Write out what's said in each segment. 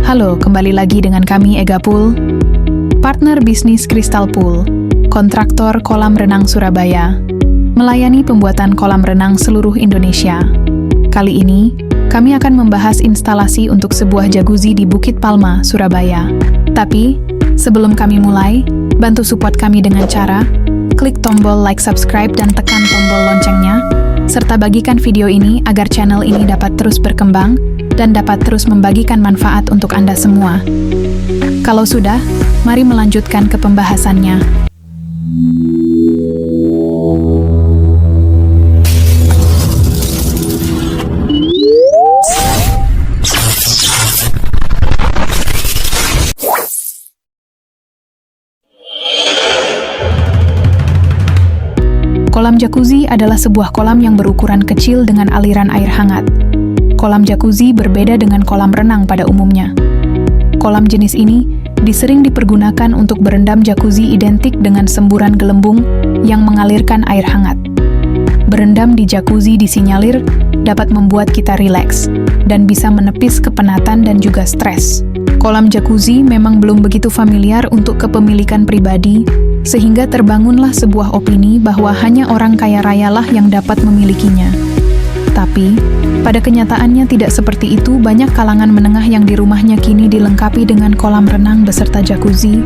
Halo, kembali lagi dengan kami Ega Pool, partner bisnis Crystal Pool, kontraktor kolam renang Surabaya, melayani pembuatan kolam renang seluruh Indonesia. Kali ini, kami akan membahas instalasi untuk sebuah jacuzzi di Bukit Palma, Surabaya. Tapi, sebelum kami mulai, bantu support kami dengan cara klik tombol like, subscribe, dan tekan tombol loncengnya, serta bagikan video ini agar channel ini dapat terus berkembang dan dapat terus membagikan manfaat untuk Anda semua. Kalau sudah, mari melanjutkan ke pembahasannya. Kolam jacuzzi adalah sebuah kolam yang berukuran kecil dengan aliran air hangat. Kolam jacuzzi berbeda dengan kolam renang pada umumnya. Kolam jenis ini sering dipergunakan untuk berendam jacuzzi identik dengan semburan gelembung yang mengalirkan air hangat. Berendam di jacuzzi disinyalir dapat membuat kita rileks dan bisa menepis kepenatan dan juga stres. Kolam jacuzzi memang belum begitu familiar untuk kepemilikan pribadi, sehingga terbangunlah sebuah opini bahwa hanya orang kaya rayalah yang dapat memilikinya. Tapi, pada kenyataannya tidak seperti itu. Banyak kalangan menengah yang di rumahnya kini dilengkapi dengan kolam renang beserta jacuzzi.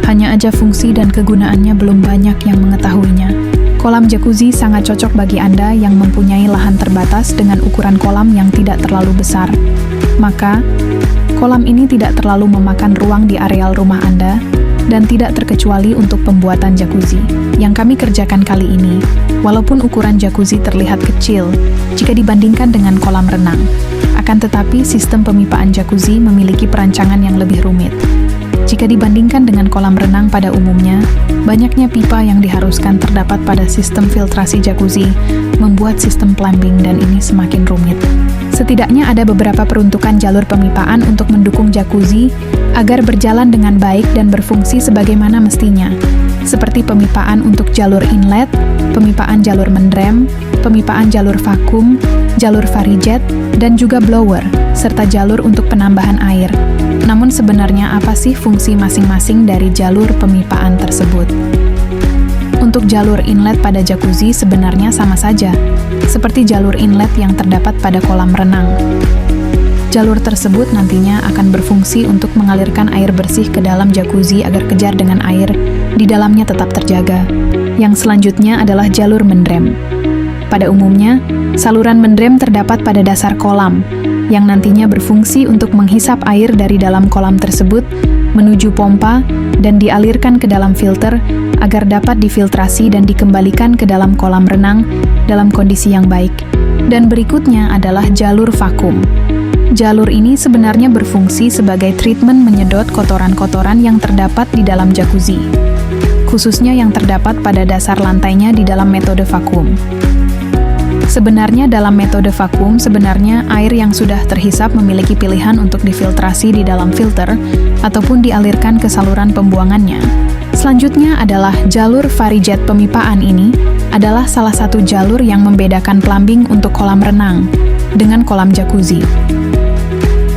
Hanya aja fungsi dan kegunaannya belum banyak yang mengetahuinya. Kolam jacuzzi sangat cocok bagi Anda yang mempunyai lahan terbatas dengan ukuran kolam yang tidak terlalu besar. Maka, kolam ini tidak terlalu memakan ruang di areal rumah Anda dan tidak terkecuali untuk pembuatan jacuzzi yang kami kerjakan kali ini. Walaupun ukuran jacuzzi terlihat kecil jika dibandingkan dengan kolam renang, akan tetapi sistem pemipaan jacuzzi memiliki perancangan yang lebih rumit. Jika dibandingkan dengan kolam renang pada umumnya, banyaknya pipa yang diharuskan terdapat pada sistem filtrasi jacuzzi membuat sistem plumbing dan ini semakin rumit. Setidaknya ada beberapa peruntukan jalur pemipaan untuk mendukung jacuzzi agar berjalan dengan baik dan berfungsi sebagaimana mestinya, seperti pemipaan untuk jalur inlet, pemipaan jalur mendrem, pemipaan jalur vakum, jalur varijet, dan juga blower, serta jalur untuk penambahan air. Namun sebenarnya apa sih fungsi masing-masing dari jalur pemipaan tersebut? Untuk jalur inlet pada jacuzzi sebenarnya sama saja, seperti jalur inlet yang terdapat pada kolam renang. Jalur tersebut nantinya akan berfungsi untuk mengalirkan air bersih ke dalam jacuzzi agar kejar dengan air di dalamnya tetap terjaga. Yang selanjutnya adalah jalur mendrem. Pada umumnya, saluran mendrem terdapat pada dasar kolam, yang nantinya berfungsi untuk menghisap air dari dalam kolam tersebut menuju pompa dan dialirkan ke dalam filter agar dapat difiltrasi dan dikembalikan ke dalam kolam renang dalam kondisi yang baik. Dan berikutnya adalah jalur vakum. Jalur ini sebenarnya berfungsi sebagai treatment menyedot kotoran-kotoran yang terdapat di dalam jacuzzi, khususnya yang terdapat pada dasar lantainya di dalam metode vakum. Sebenarnya dalam metode vakum, sebenarnya air yang sudah terhisap memiliki pilihan untuk difiltrasi di dalam filter ataupun dialirkan ke saluran pembuangannya. Selanjutnya adalah jalur varijet. Pemipaan ini adalah salah satu jalur yang membedakan plumbing untuk kolam renang dengan kolam jacuzzi.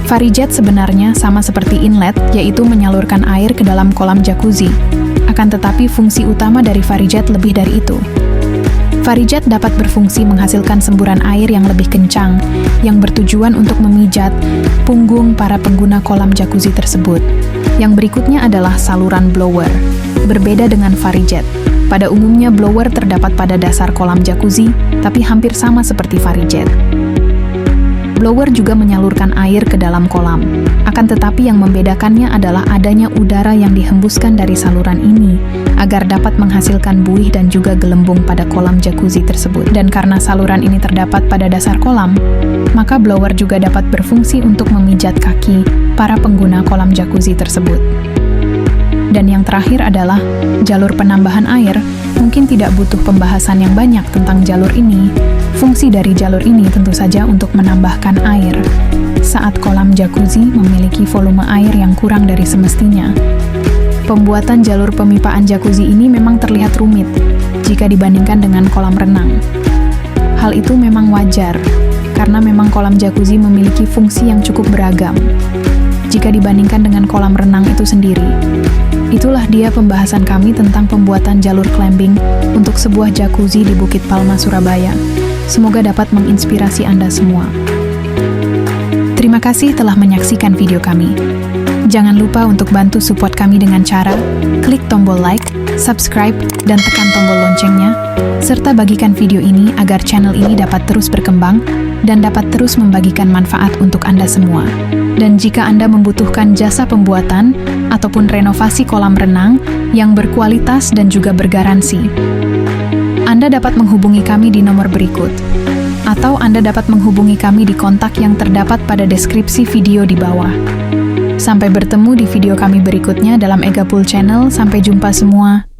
Varijet sebenarnya sama seperti inlet, yaitu menyalurkan air ke dalam kolam jacuzzi. Akan tetapi fungsi utama dari varijet lebih dari itu. Varijet dapat berfungsi menghasilkan semburan air yang lebih kencang, yang bertujuan untuk memijat punggung para pengguna kolam jacuzzi tersebut. Yang berikutnya adalah saluran blower. Berbeda dengan varijet. Pada umumnya blower terdapat pada dasar kolam jacuzzi, tapi hampir sama seperti varijet. Blower juga menyalurkan air ke dalam kolam. Akan tetapi yang membedakannya adalah adanya udara yang dihembuskan dari saluran ini agar dapat menghasilkan buih dan juga gelembung pada kolam jacuzzi tersebut. Dan karena saluran ini terdapat pada dasar kolam, maka blower juga dapat berfungsi untuk memijat kaki para pengguna kolam jacuzzi tersebut. Dan yang terakhir adalah jalur penambahan air. Mungkin tidak butuh pembahasan yang banyak tentang jalur ini. Fungsi dari jalur ini tentu saja untuk menambahkan air saat kolam jacuzzi memiliki volume air yang kurang dari semestinya. Pembuatan jalur pemipaan jacuzzi ini memang terlihat rumit jika dibandingkan dengan kolam renang. Hal itu memang wajar, karena memang kolam jacuzzi memiliki fungsi yang cukup beragam. jika dibandingkan dengan kolam renang itu sendiri. Itulah dia pembahasan kami tentang pembuatan jalur climbing untuk sebuah jacuzzi di Bukit Palma, Surabaya. Semoga dapat menginspirasi Anda semua. Terima kasih telah menyaksikan video kami. Jangan lupa untuk bantu support kami dengan cara klik tombol like, subscribe, dan tekan tombol loncengnya, serta bagikan video ini agar channel ini dapat terus berkembang dan dapat terus membagikan manfaat untuk Anda semua. Dan jika Anda membutuhkan jasa pembuatan ataupun renovasi kolam renang yang berkualitas dan juga bergaransi, Anda dapat menghubungi kami di nomor berikut. Atau Anda dapat menghubungi kami di kontak yang terdapat pada deskripsi video di bawah. Sampai bertemu di video kami berikutnya dalam Ega Pool Channel. Sampai jumpa semua.